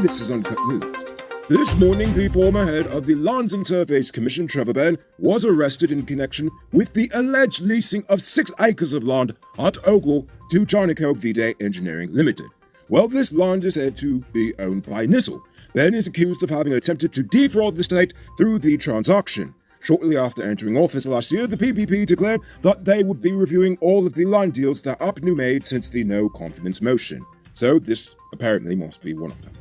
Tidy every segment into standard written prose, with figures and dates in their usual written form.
this is Uncut News. This morning, the former head of the Lands and Surveys Commission, Trevor Ben, was arrested in connection with the alleged leasing of 6 acres of land at Ogle to Janico Vide Engineering Limited. Well, this land is said to be owned by Nissel. Ben is accused of having attempted to defraud the state through the transaction. Shortly after entering office last year, the PPP declared that they would be reviewing all of the land deals that APNU made since the no-confidence motion. So this apparently must be one of them.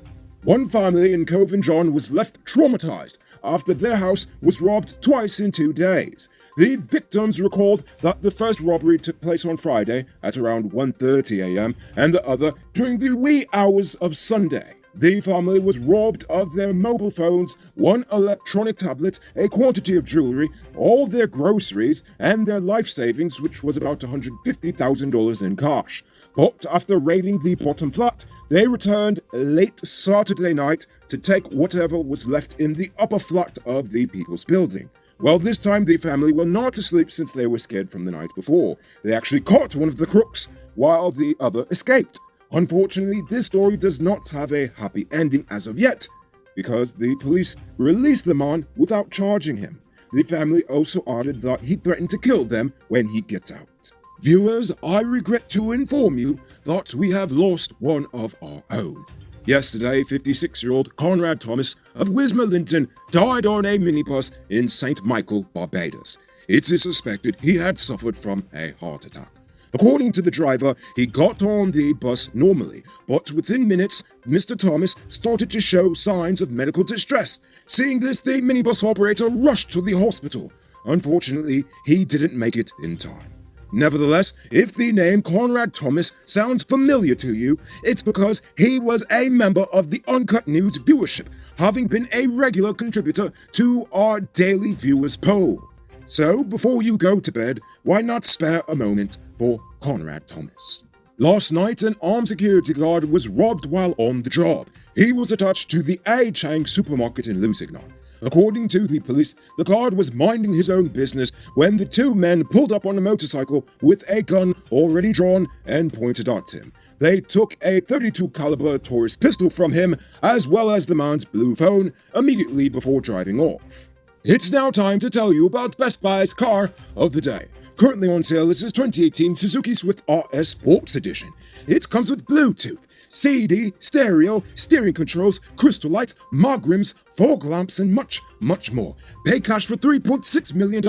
One family in Cove and John was left traumatized after their house was robbed twice in 2 days. The victims recalled that the first robbery took place on Friday at around 1:30 a.m. and the other during the wee hours of Sunday. The family was robbed of their mobile phones, 1 electronic tablet, a quantity of jewelry, all their groceries, and their life savings, which was about $150,000 in cash. But after raiding the bottom flat, they returned late Saturday night to take whatever was left in the upper flat of the People's Building. Well, this time the family were not asleep since they were scared from the night before. They actually caught one of the crooks while the other escaped. Unfortunately, this story does not have a happy ending as of yet, because the police released the man without charging him. The family also added that he threatened to kill them when he gets out. Viewers, I regret to inform you that we have lost one of our own. Yesterday, 56-year-old Conrad Thomas of Wismer-Linton died on a minibus in St. Michael, Barbados. It is suspected he had suffered from a heart attack. According to the driver, he got on the bus normally, but within minutes, Mr. Thomas started to show signs of medical distress. Seeing this, the minibus operator rushed to the hospital. Unfortunately, he didn't make it in time. Nevertheless, if the name Conrad Thomas sounds familiar to you, it's because he was a member of the Uncut News viewership, having been a regular contributor to our daily viewers poll. So, before you go to bed, why not spare a moment for Conrad Thomas? Last night, an armed security guard was robbed while on the job. He was attached to the A Chang supermarket in Lusignan. According to the police, the guard was minding his own business when the 2 men pulled up on a motorcycle with a gun already drawn and pointed at him. They took a .32 caliber Taurus pistol from him, as well as the man's blue phone, immediately before driving off. It's now time to tell you about Best Buy's car of the day. Currently on sale is this 2018 Suzuki Swift RS Sports Edition. It comes with Bluetooth, CD, stereo, steering controls, crystal lights, mag rims, fog lamps, and much, much more. Pay cash for $3.6 million,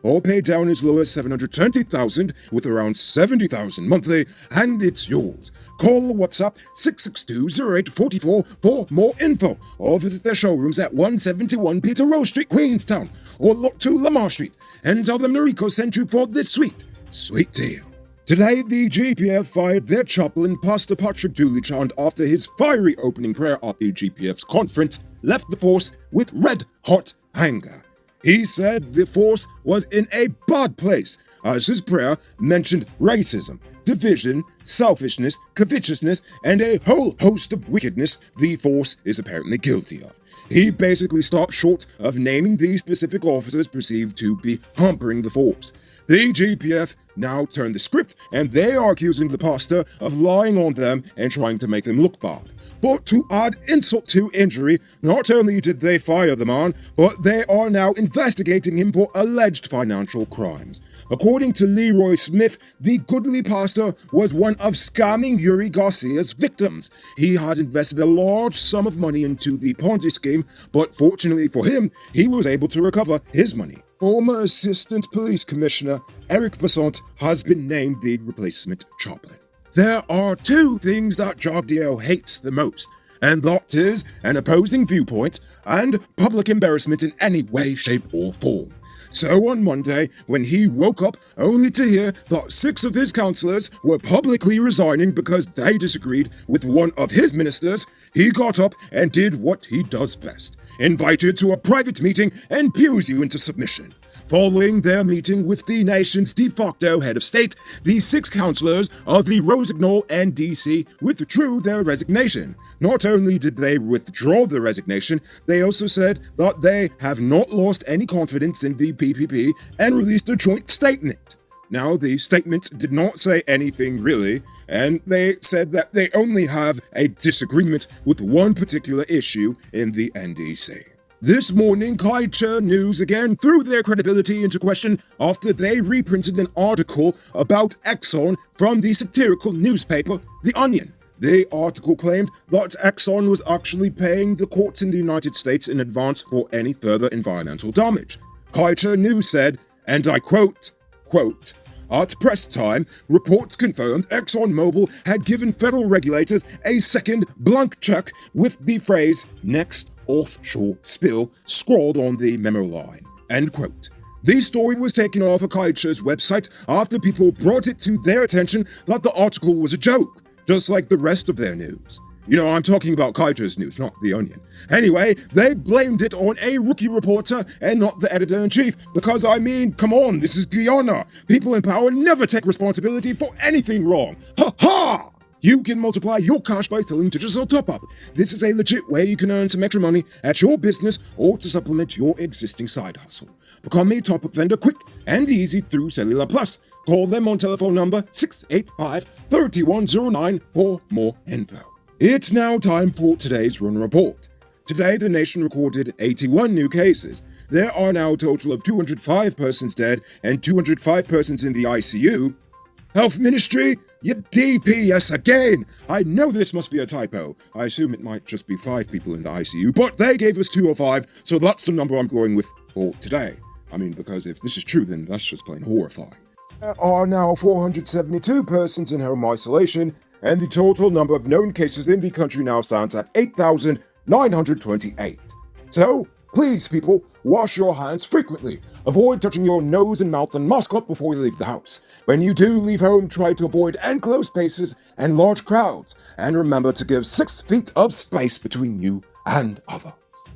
or pay down as low as $720,000 with around $70,000 monthly, and it's yours. Call or WhatsApp 662-0844 for more info, or visit their showrooms at 171 Peter Rowe Street, Queenstown, or Lot 2 Lamar Street, and tell them Noriko sent you for this sweet deal. Today, the GPF fired their chaplain, Pastor Patrick Dooleychand, after his fiery opening prayer at the GPF's conference left the force with red-hot anger. He said the force was in a bad place, as his prayer mentioned racism, division, selfishness, covetousness, and a whole host of wickedness the force is apparently guilty of. He basically stopped short of naming the specific officers perceived to be hampering the force. The GPF now turned the script, and they are accusing the pastor of lying on them and trying to make them look bad. But to add insult to injury, not only did they fire the man, but they are now investigating him for alleged financial crimes. According to Leroy Smith, the goodly pastor was one of scamming Yuri Garcia's victims. He had invested a large sum of money into the Ponzi scheme, but fortunately for him, he was able to recover his money. Former Assistant Police Commissioner Eric Besant has been named the replacement chaplain. There are 2 things that Jagdeo hates the most, and that is an opposing viewpoint and public embarrassment in any way, shape, or form. So on Monday, when he woke up only to hear that 6 of his councillors were publicly resigning because they disagreed with one of his ministers, he got up and did what he does best: invited to a private meeting and pews you into submission. Following their meeting with the nation's de facto head of state, the 6 councillors of the Rossignol NDC withdrew their resignation. Not only did they withdraw the resignation, they also said that they have not lost any confidence in the PPP and released a joint statement. Now, the statement did not say anything really, and they said that they only have a disagreement with one particular issue in the NDC. This morning, Kaiju News again threw their credibility into question after they reprinted an article about Exxon from the satirical newspaper The Onion. The article claimed that Exxon was actually paying the courts in the United States in advance for any further environmental damage. Kaiju News said, and I quote, "At press time, reports confirmed ExxonMobil had given federal regulators a second blank check with the phrase, next offshore spill, scrawled on the memo line." End quote. The story was taken off of Kaiju's website after people brought it to their attention that the article was a joke, just like the rest of their news. You know, I'm talking about Kaiju's news, not The Onion. Anyway, they blamed it on a rookie reporter and not the editor-in-chief, because I mean, come on, this is Guyana. People in power never take responsibility for anything wrong. Ha ha! You can multiply your cash by selling digital top-up. This is a legit way you can earn some extra money at your business or to supplement your existing side hustle. Become a top-up vendor quick and easy through Cellular Plus. Call them on telephone number 685-3109 for more info. It's now time for today's Run Report. Today, the nation recorded 81 new cases. There are now a total of 205 persons dead and 205 persons in the ICU. Health Ministry, you DPS again! I know this must be a typo. I assume it might just be 5 people in the ICU, but they gave us 205, so that's the number I'm going with for today. I mean, because if this is true, then that's just plain horrifying. There are now 472 persons in home isolation, and the total number of known cases in the country now stands at 8,928. So, please people, wash your hands frequently. Avoid touching your nose and mouth and mask up before you leave the house. When you do leave home, try to avoid enclosed spaces and large crowds. And remember to give 6 feet of space between you and others.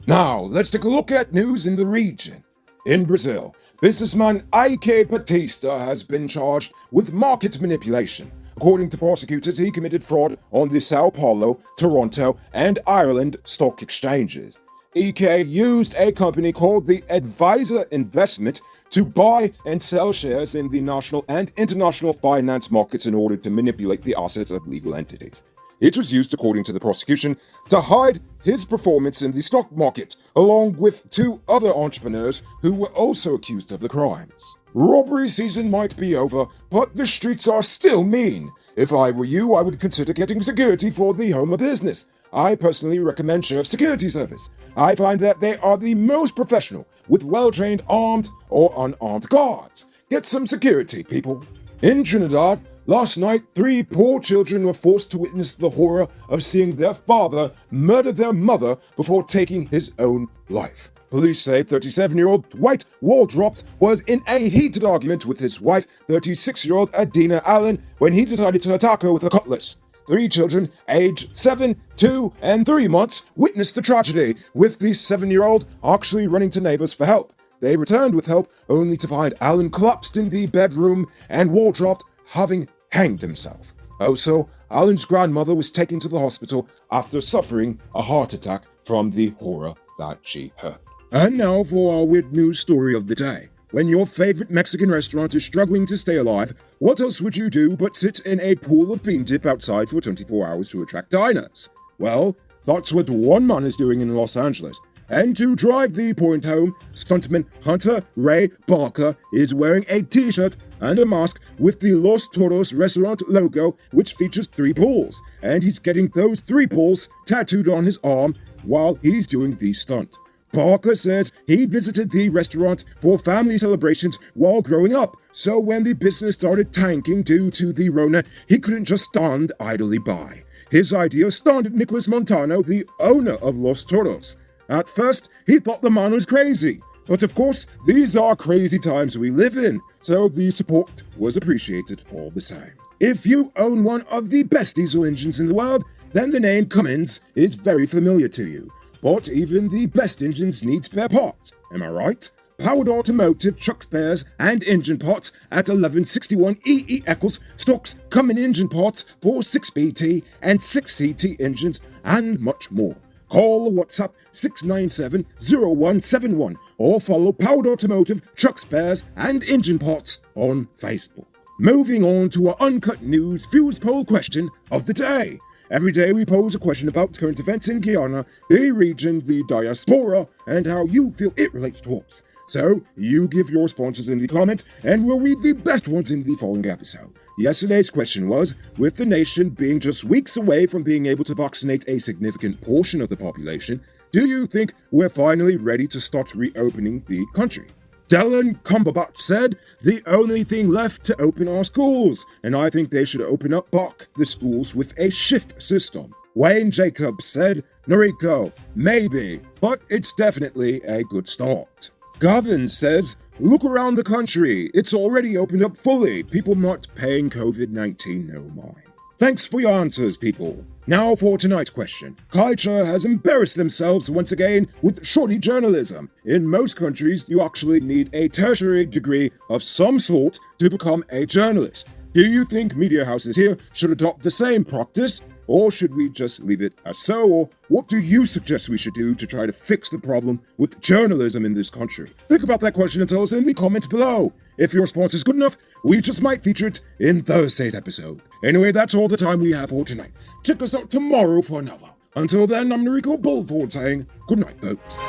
Now, let's take a look at news in the region. In Brazil, businessman Ike Batista has been charged with market manipulation. According to prosecutors, he committed fraud on the Sao Paulo, Toronto, and Ireland stock exchanges. Ike used a company called the Advisor Investment to buy and sell shares in the national and international finance markets in order to manipulate the assets of legal entities. It was used, according to the prosecution, to hide his performance in the stock market, along with 2 other entrepreneurs who were also accused of the crimes. Robbery season might be over, but the streets are still mean. If I were you, I would consider getting security for the home of business. I personally recommend Sheriff Security Service. I find that they are the most professional, with well-trained armed or unarmed guards. Get some security, people. In Trinidad, last night, 3 poor children were forced to witness the horror of seeing their father murder their mother before taking his own life. Police say 37-year-old Dwight Waldrop was in a heated argument with his wife, 36-year-old Adina Allen, when he decided to attack her with a cutlass. 3 children, aged 7, 2, and 3 months, witnessed the tragedy, with the 7-year-old actually running to neighbors for help. They returned with help, only to find Allen collapsed in the bedroom and Waldrop having hanged himself. Also, Allen's grandmother was taken to the hospital after suffering a heart attack from the horror that she heard. And now for our weird news story of the day. When your favorite Mexican restaurant is struggling to stay alive, what else would you do but sit in a pool of bean dip outside for 24 hours to attract diners? Well, that's what one man is doing in Los Angeles. And to drive the point home, stuntman Hunter Ray Barker is wearing a t-shirt and a mask with the Los Toros restaurant logo, which features 3 pools. And he's getting those 3 pools tattooed on his arm while he's doing the stunt. Barker says he visited the restaurant for family celebrations while growing up, so when the business started tanking due to the Rona, he couldn't just stand idly by. His idea stunned Nicholas Montano, the owner of Los Toros. At first, he thought the man was crazy, but of course, these are crazy times we live in, so the support was appreciated all the same. If you own one of the best diesel engines in the world, then the name Cummins is very familiar to you. But even the best engines need spare parts, am I right? Powered Automotive Truck Spares and Engine Parts at 1161 E.E. Eccles stocks Cummins engine parts for 6BT and 6CT engines and much more. Call or WhatsApp 697-0171 or follow Powered Automotive, Truck Spares and Engine Parts on Facebook. Moving on to our Uncut News Fuse Poll question of the day. Every day we pose a question about current events in Guyana, the region, the diaspora, and how you feel it relates to us. So, you give your responses in the comment, and we'll read the best ones in the following episode. Yesterday's question was, with the nation being just weeks away from being able to vaccinate a significant portion of the population, do you think we're finally ready to start reopening the country? Dylan Cumberbatch said, the only thing left to open are schools, and I think they should open up back the schools with a shift system. Wayne Jacobs said, Noriko, maybe, but it's definitely a good start. Gavin says, look around the country, it's already opened up fully, people not paying COVID-19 no mind. Thanks for your answers, people. Now for tonight's question. Kaiju has embarrassed themselves once again with shoddy journalism. In most countries, you actually need a tertiary degree of some sort to become a journalist. Do you think media houses here should adopt the same practice? Or should we just leave it as so? Or what do you suggest we should do to try to fix the problem with journalism in this country? Think about that question and tell us in the comments below. If your response is good enough, we just might feature it in Thursday's episode. Anyway, that's all the time we have for tonight. Check us out tomorrow for another. Until then, I'm Noriko Bulford saying good night, folks.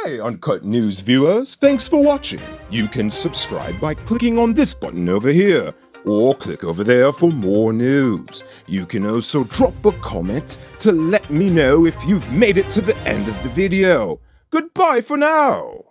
Hey, Uncut News viewers, thanks for watching. You can subscribe by clicking on this button over here, or click over there for more news. You can also drop a comment to let me know if you've made it to the end of the video. Goodbye for now.